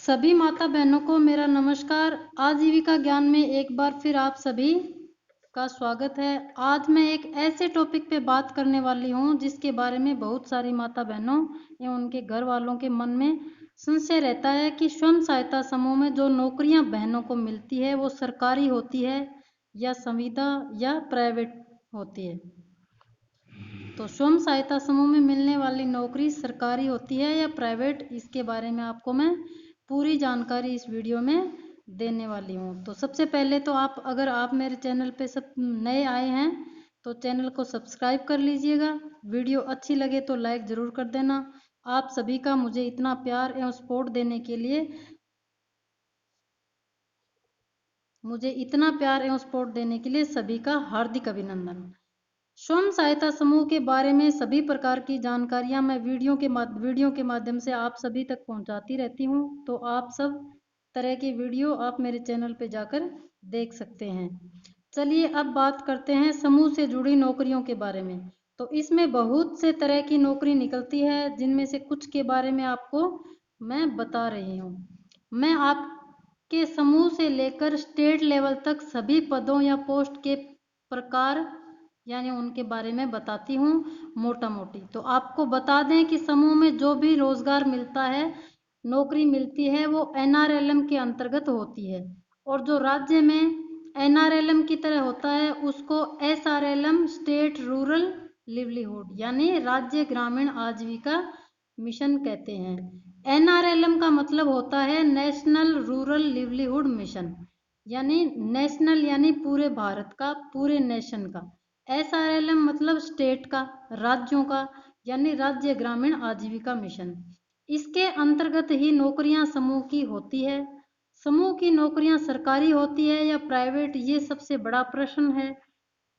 सभी माता बहनों को मेरा नमस्कार। आजीविका ज्ञान में एक बार फिर आप सभी का स्वागत है। आज मैं एक ऐसे टॉपिक पे बात करने वाली हूँ जिसके बारे में बहुत सारी माता बहनों एवं उनके घर वालों के मन में संशय रहता है कि स्वयं सहायता समूह में जो नौकरियाँ बहनों को मिलती है वो सरकारी होती है या संविदा या प्राइवेट होती है। तो स्वयं सहायता समूह में मिलने वाली नौकरी सरकारी होती है या प्राइवेट, इसके बारे में आपको मैं पूरी जानकारी इस वीडियो में देने वाली हूँ। तो सबसे पहले तो अगर आप मेरे चैनल पे सब नए आए हैं तो चैनल को सब्सक्राइब कर लीजिएगा। वीडियो अच्छी लगे तो लाइक ज़रूर कर देना। आप सभी का मुझे इतना प्यार एवं सपोर्ट देने के लिए सभी का हार्दिक अभिनंदन। स्वयं सहायता समूह के बारे में सभी प्रकार की जानकारियां मैं वीडियो के माध्यम से आप सभी तक पहुंचाती रहती हूं। तो आप सब तरह की वीडियो आप मेरे चैनल पे जाकर देख सकते हैं। चलिए अब बात करते हैं समूह से जुड़ी नौकरियों के बारे में। तो इसमें बहुत से तरह की नौकरी निकलती है, जिनमें से कुछ के बारे में आपको मैं बता रही हूँ। मैं आपके समूह से लेकर स्टेट लेवल तक सभी पदों या पोस्ट के प्रकार यानी उनके बारे में बताती हूँ मोटा मोटी। तो आपको बता दें कि समूह में जो भी रोजगार मिलता है, नौकरी मिलती है, वो एनआरएलएम के अंतर्गत होती है। और जो राज्य में एनआरएलएम की तरह होता है उसको एसआरएलएम स्टेट रूरल लिवलीहुड यानी राज्य ग्रामीण आजीविका मिशन कहते हैं। एनआरएलएम का मतलब होता है नेशनल रूरल लिवलीहुड मिशन, यानी नेशनल यानी पूरे भारत का, पूरे नेशन का। एसआरएलएम मतलब स्टेट का, राज्यों का, यानी राज्य ग्रामीण आजीविका मिशन। इसके अंतर्गत ही नौकरियां समूह की होती है। समूह की नौकरियां सरकारी होती है या प्राइवेट, ये सबसे बड़ा प्रश्न है।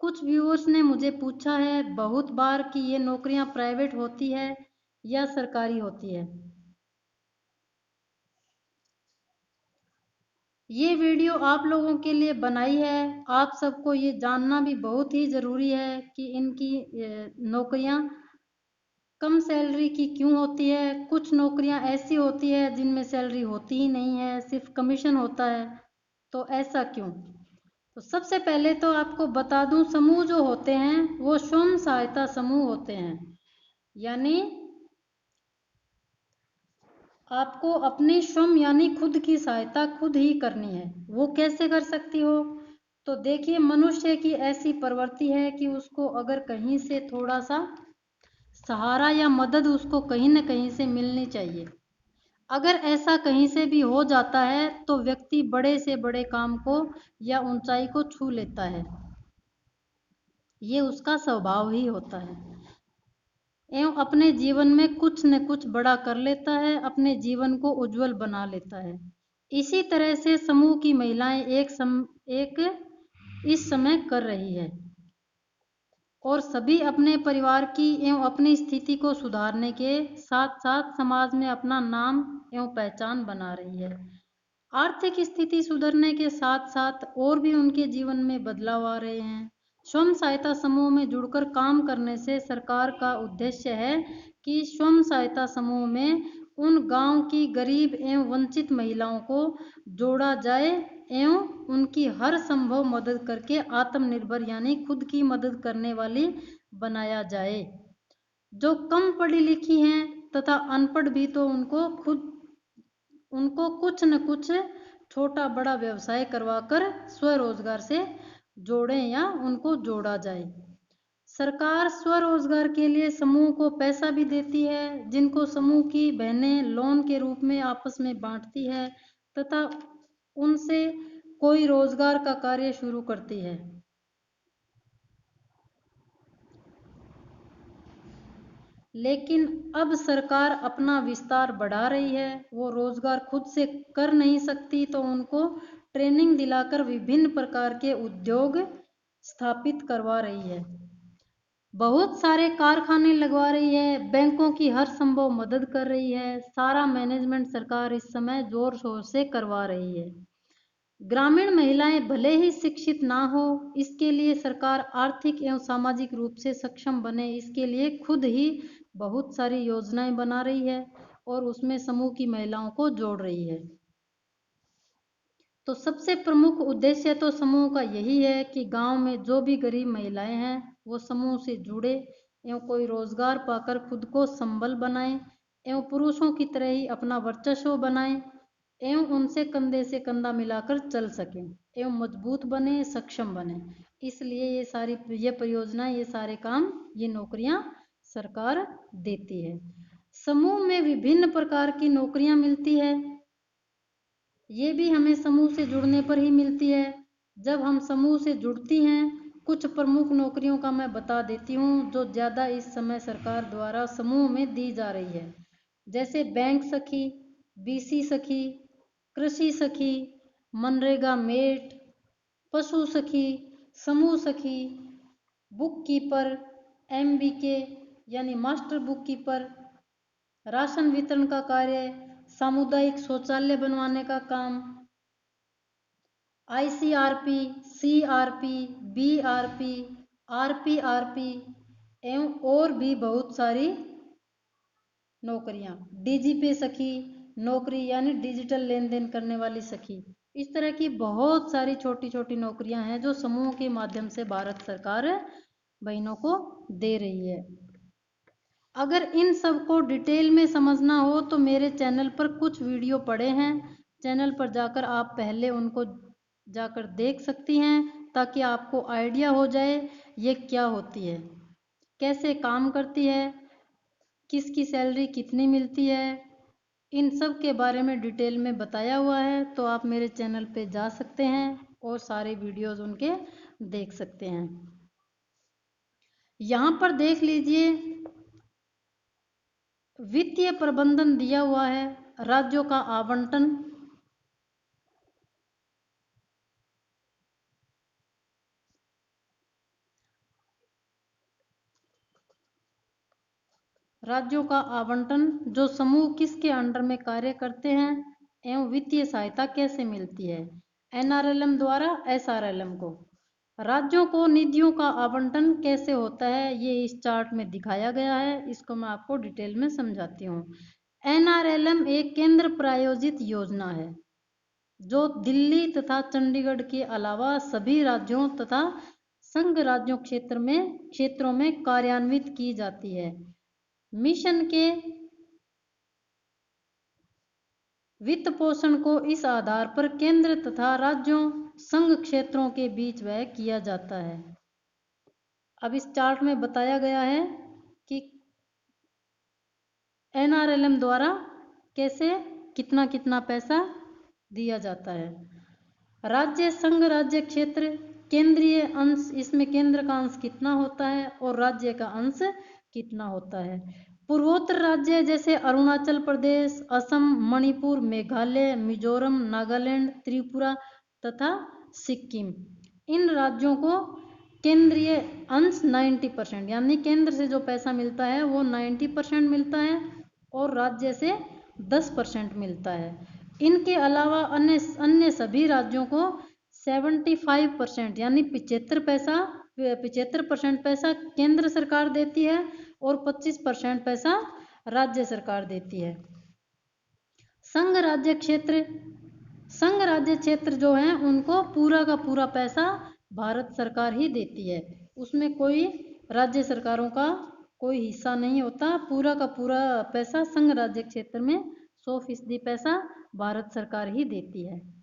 कुछ व्यूअर्स ने मुझे पूछा है बहुत बार कि ये नौकरियां प्राइवेट होती है या सरकारी होती है। ये वीडियो आप लोगों के लिए बनाई है। आप सबको ये जानना भी बहुत ही ज़रूरी है कि इनकी नौकरियां कम सैलरी की क्यों होती है। कुछ नौकरियां ऐसी होती है जिनमें सैलरी होती ही नहीं है, सिर्फ कमीशन होता है। तो ऐसा क्यों? तो सबसे पहले तो आपको बता दूं, समूह जो होते हैं वो स्वयं सहायता समूह होते हैं। यानी आपको अपनी स्वयं यानी खुद की सहायता खुद ही करनी है। वो कैसे कर सकती हो? तो देखिए, मनुष्य की ऐसी प्रवृत्ति है कि उसको अगर कहीं से थोड़ा सा सहारा या मदद उसको कहीं न कहीं से मिलनी चाहिए। अगर ऐसा कहीं से भी हो जाता है तो व्यक्ति बड़े से बड़े काम को या ऊंचाई को छू लेता है। ये उसका स्वभाव ही होता है एवं अपने जीवन में कुछ न कुछ बड़ा कर लेता है, अपने जीवन को उज्जवल बना लेता है। इसी तरह से समूह की महिलाएं एक इस समय कर रही है और सभी अपने परिवार की एवं अपनी स्थिति को सुधारने के साथ साथ समाज में अपना नाम एवं पहचान बना रही है। आर्थिक स्थिति सुधरने के साथ साथ और भी उनके जीवन में बदलाव आ रहे हैं। स्वयं सहायता समूह में जुड़कर काम करने से सरकार का उद्देश्य है कि स्वयं सहायता समूह में उन गांव की गरीब एवं वंचित महिलाओं को जोड़ा जाए एवं उनकी हर संभव मदद करके आत्मनिर्भर यानी खुद की मदद करने वाली बनाया जाए। जो कम पढ़ी लिखी हैं तथा अनपढ़ भी, तो उनको कुछ न कुछ छोटा बड़ा व्यवसाय करवाकर स्वरोजगार से जोड़ें या उनको जोड़ा जाए। सरकार स्वरोजगार के लिए समूह को पैसा भी देती है, जिनको समूह की बहनें लोन के रूप में आपस में बांटती है तथा उनसे कोई रोजगार का कार्य शुरू करती है। लेकिन अब सरकार अपना विस्तार बढ़ा रही है। वो रोजगार खुद से कर नहीं सकती तो उनको ट्रेनिंग दिलाकर विभिन्न प्रकार के उद्योग स्थापित करवा रही है। बहुत सारे कारखाने लगवा रही है, बैंकों की हर संभव मदद कर रही है। सारा मैनेजमेंट सरकार इस समय जोर शोर से करवा रही है। ग्रामीण महिलाएं भले ही शिक्षित ना हो, इसके लिए सरकार आर्थिक एवं सामाजिक रूप से सक्षम बने, इसके लिए खुद ही बहुत सारी योजनाएं बना रही है और उसमें समूह की महिलाओं को जोड़ रही है। तो सबसे प्रमुख उद्देश्य तो समूह का यही है कि गांव में जो भी गरीब महिलाएं हैं वो समूह से जुड़े एवं कोई रोजगार पाकर खुद को संबल बनाएं एवं पुरुषों की तरह ही अपना वर्चस्व बनाएं एवं उनसे कंधे से कंधा मिलाकर चल सकें एवं मजबूत बने, सक्षम बने। इसलिए ये परियोजनाएं, ये सारे काम, ये नौकरियां सरकार देती है। समूह में विभिन्न प्रकार की नौकरियां मिलती है, ये भी हमें समूह से जुड़ने पर ही मिलती है। जब हम समूह से जुड़ती हैं, कुछ प्रमुख नौकरियों का मैं बता देती हूँ जो ज़्यादा इस समय सरकार द्वारा समूह में दी जा रही है। जैसे बैंक सखी, बीसी सखी, कृषि सखी, मनरेगा मेट, पशु सखी, समूह सखी, बुक कीपर, MBK यानी मास्टर बुक कीपर, राशन वितरण का कार्य, सामुदायिक शौचालय बनवाने का काम, ICRP, CRP, BRP, RPRP एवं और भी बहुत सारी नौकरियां, DGP सखी नौकरी यानी डिजिटल लेन देन करने वाली सखी। इस तरह की बहुत सारी छोटी छोटी नौकरियां हैं जो समूह के माध्यम से भारत सरकार बहनों को दे रही है। अगर इन सब को डिटेल में समझना हो तो मेरे चैनल पर कुछ वीडियो पड़े हैं, चैनल पर जाकर आप पहले उनको जाकर देख सकती हैं ताकि आपको आइडिया हो जाए ये क्या होती है, कैसे काम करती है, किसकी सैलरी कितनी मिलती है, इन सब के बारे में डिटेल में बताया हुआ है। तो आप मेरे चैनल पे जा सकते हैं और सारे वीडियोस उनके देख सकते हैं। यहाँ पर देख लीजिए, वित्तीय प्रबंधन दिया हुआ है, राज्यों का आवंटन, राज्यों का आवंटन, जो समूह किसके अंडर में कार्य करते हैं एवं वित्तीय सहायता कैसे मिलती है, NRLM द्वारा SRLM को। राज्यों को निधियों का आवंटन कैसे होता है ये इस चार्ट में दिखाया गया है, इसको मैं आपको डिटेल में समझाती हूँ। NRLM एक केंद्र प्रायोजित योजना है जो दिल्ली तथा चंडीगढ़ के अलावा सभी राज्यों तथा संघ राज्यों क्षेत्रों में कार्यान्वित की जाती है। मिशन के वित्त पोषण को इस आधार पर केंद्र तथा राज्यों संघ क्षेत्रों के बीच व्यय किया जाता है। अब इस चार्ट में बताया गया है कि NRLM द्वारा कैसे कितना कितना पैसा दिया जाता है। राज्य, संघ राज्य क्षेत्र, केंद्रीय अंश, इसमें केंद्र का अंश कितना होता है और राज्य का अंश कितना होता है। पूर्वोत्तर राज्य जैसे अरुणाचल प्रदेश, असम, मणिपुर, मेघालय, मिजोरम, नागालैंड, त्रिपुरा तथा सिक्किम, इन राज्यों को केंद्रीय अंश 90% यानी केंद्र से जो पैसा मिलता है वो 90% मिलता है और राज्य से 10% मिलता है। इनके अलावा अन्य सभी राज्यों को 75% यानी 75% पैसा केंद्र सरकार देती है और 25% पैसा राज्य सरकार देती है। संघ राज्य क्षेत्र जो है उनको पूरा का पूरा पैसा भारत सरकार ही देती है, उसमें कोई राज्य सरकारों का कोई हिस्सा नहीं होता। पूरा का पूरा पैसा संघ राज्य क्षेत्र में 100% पैसा भारत सरकार ही देती है।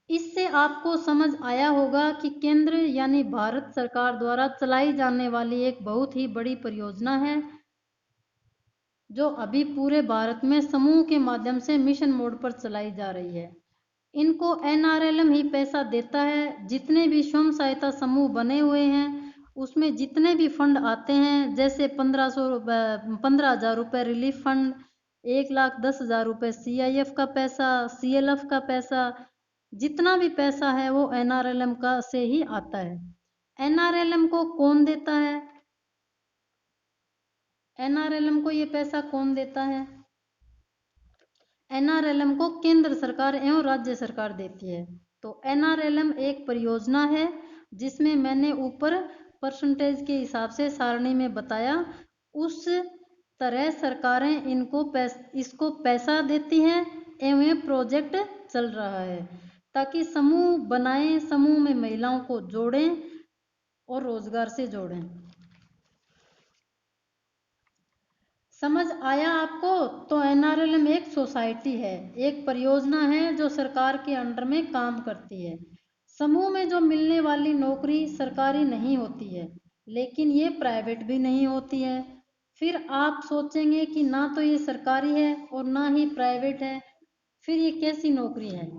इससे आपको समझ आया होगा कि केंद्र यानी भारत सरकार द्वारा चलाई जाने वाली एक बहुत ही बड़ी परियोजना है जो अभी पूरे भारत में समूह के माध्यम से मिशन मोड पर चलाई जा रही है। इनको NRLM ही पैसा देता है। जितने भी स्वयं सहायता समूह बने हुए हैं उसमें जितने भी फंड आते हैं, जैसे 15,000 रुपये रिलीफ फंड, 1,10,000 रुपये CIF का पैसा, CLF का पैसा, जितना भी पैसा है वो NRLM का से ही आता है। NRLM को कौन देता है? NRLM को ये पैसा कौन देता है? NRLM को केंद्र सरकार एवं राज्य सरकार देती है। तो NRLM एक परियोजना है जिसमें मैंने ऊपर परसेंटेज के हिसाब से सारणी में बताया, उस तरह सरकारें इसको पैसा देती हैं एवं प्रोजेक्ट चल रहा है ताकि समूह बनाएं, समूह में महिलाओं को जोड़ें और रोजगार से जोड़ें। समझ आया आपको? तो एनआरएलएम एक सोसाइटी है, एक परियोजना है जो सरकार के अंडर में काम करती है। समूह में जो मिलने वाली नौकरी सरकारी नहीं होती है, लेकिन ये प्राइवेट भी नहीं होती है। फिर आप सोचेंगे कि ना तो ये सरकारी है और ना ही प्राइवेट है, फिर ये कैसी नौकरी है?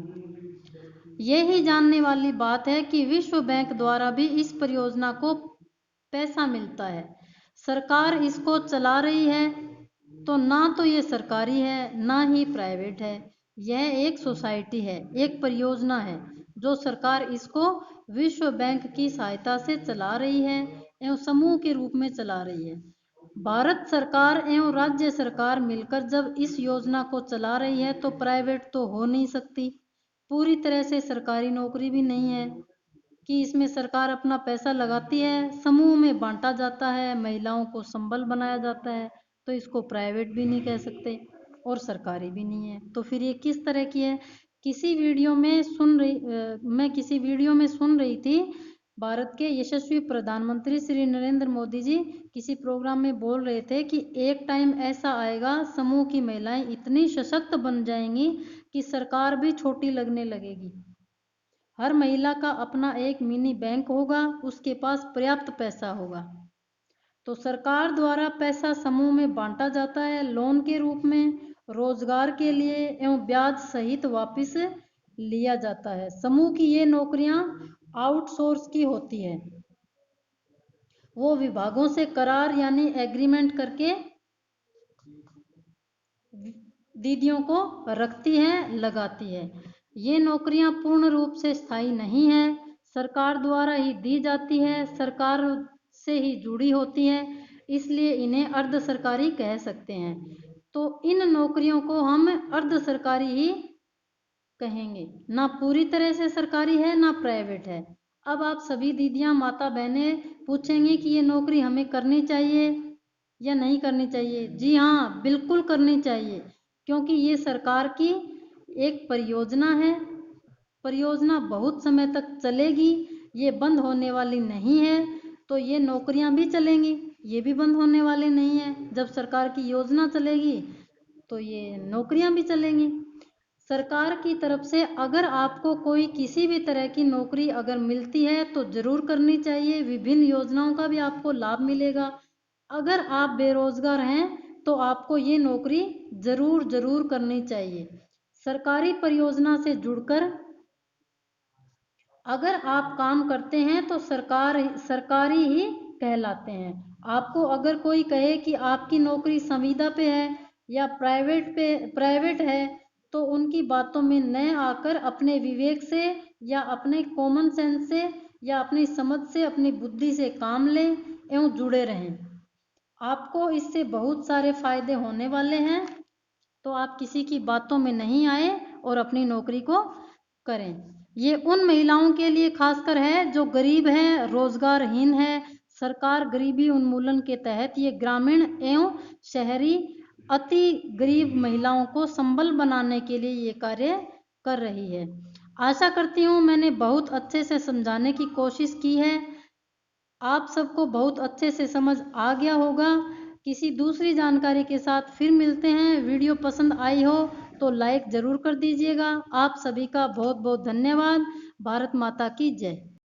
यही जानने वाली बात है कि विश्व बैंक द्वारा भी इस परियोजना को पैसा मिलता है। सरकार इसको चला रही है, तो ना तो ये सरकारी है ना ही प्राइवेट है। यह एक सोसाइटी है, एक परियोजना है जो सरकार इसको विश्व बैंक की सहायता से चला रही है एवं समूह के रूप में चला रही है। भारत सरकार एवं राज्य सरकार मिलकर जब इस योजना को चला रही है तो प्राइवेट तो हो नहीं सकती, पूरी तरह से सरकारी नौकरी भी नहीं है कि इसमें सरकार अपना पैसा लगाती है, समूह में बांटा जाता है, महिलाओं को संबल बनाया जाता है, तो इसको प्राइवेट भी नहीं कह सकते और सरकारी भी नहीं है। तो फिर ये किस तरह की है? मैं किसी वीडियो में सुन रही थी, भारत के यशस्वी प्रधानमंत्री श्री नरेंद्र मोदी जी किसी प्रोग्राम में बोल रहे थे कि एक टाइम ऐसा आएगा, समूह की महिलाएं इतनी सशक्त बन जाएंगी कि सरकार भी छोटी लगने लगेगी। हर महिला का अपना एक मिनी बैंक होगा, उसके पास पर्याप्त पैसा होगा। तो सरकार द्वारा पैसा समूह में बांटा जाता है लोन के रूप में, रोजगार के लिए एवं ब्याज सहित वापस लिया जाता है। समूह की ये नौकरियां आउटसोर्स की होती है, वो विभागों से करार यानी एग्रीमेंट करके दीदियों को रखती है, लगाती है। ये नौकरियां पूर्ण रूप से स्थायी नहीं है, सरकार द्वारा ही दी जाती है, सरकार से ही जुड़ी होती है, इसलिए इन्हें अर्ध सरकारी कह सकते हैं। तो इन नौकरियों को हम अर्ध सरकारी ही कहेंगे, ना पूरी तरह से सरकारी है ना प्राइवेट है। अब आप सभी दीदियां माता बहनें पूछेंगी कि ये नौकरी हमें करनी चाहिए या नहीं करनी चाहिए? जी हाँ, बिल्कुल करनी चाहिए, क्योंकि ये सरकार की एक परियोजना है। परियोजना बहुत समय तक चलेगी, ये बंद होने वाली नहीं है। तो ये नौकरियां भी चलेंगी, ये भी बंद होने वाले नहीं है। जब सरकार की योजना चलेगी तो ये नौकरियां भी चलेंगी। सरकार की तरफ से अगर आपको कोई किसी भी तरह की नौकरी अगर मिलती है तो जरूर करनी चाहिए, विभिन्न योजनाओं का भी आपको लाभ मिलेगा। अगर आप बेरोजगार हैं तो आपको ये नौकरी जरूर जरूर करनी चाहिए। सरकारी परियोजना से जुड़कर अगर आप काम करते हैं तो सरकारी ही कहलाते हैं। आपको अगर कोई कहे कि आपकी नौकरी संविदा पे है या प्राइवेट है, तो उनकी बातों में न आकर अपने विवेक से या अपने कॉमन सेंस से या अपनी समझ से, अपनी बुद्धि से काम लें एवं जुड़े रहें। आपको इससे बहुत सारे फायदे होने वाले हैं, तो आप किसी की बातों में नहीं आए और अपनी नौकरी को करें। ये उन महिलाओं के लिए खासकर है जो गरीब हैं, रोजगारहीन है। सरकार गरीबी उन्मूलन के तहत ये ग्रामीण एवं शहरी अति गरीब महिलाओं को संबल बनाने के लिए ये कार्य कर रही है। आशा करती हूँ मैंने बहुत अच्छे से समझाने की कोशिश की है, आप सबको बहुत अच्छे से समझ आ गया होगा। किसी दूसरी जानकारी के साथ फिर मिलते हैं। वीडियो पसंद आई हो तो लाइक ज़रूर कर दीजिएगा। आप सभी का बहुत बहुत धन्यवाद। भारत माता की जय।